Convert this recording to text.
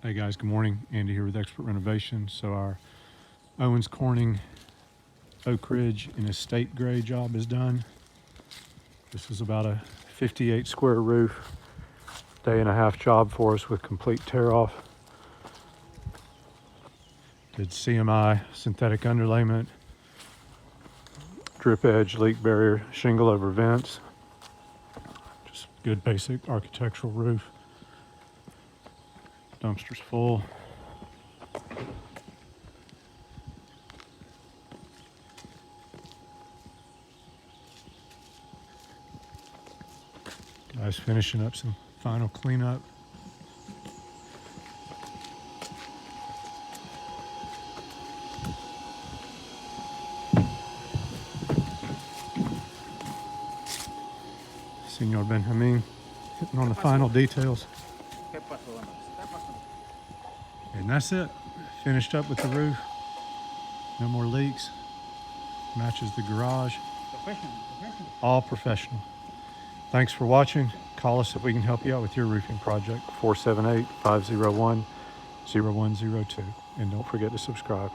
Hey guys, good morning. Andy here with Expert Renovation. So our Owens Corning Oakridge and estate gray job is done. This is about a 58 square roof, day and a half job for us with complete tear off. Did CMI, synthetic underlayment, drip edge, leak barrier, shingle over vents. Just good basic architectural roof. Dumpster's full. Guys finishing up some final cleanup. Senor Benjamin hitting on the final details. And that's it. Finished up with the roof. No more leaks. Matches the garage. All professional. Thanks for watching. Call us if we can help you out with your roofing project. 478-501-0102. And don't forget to subscribe.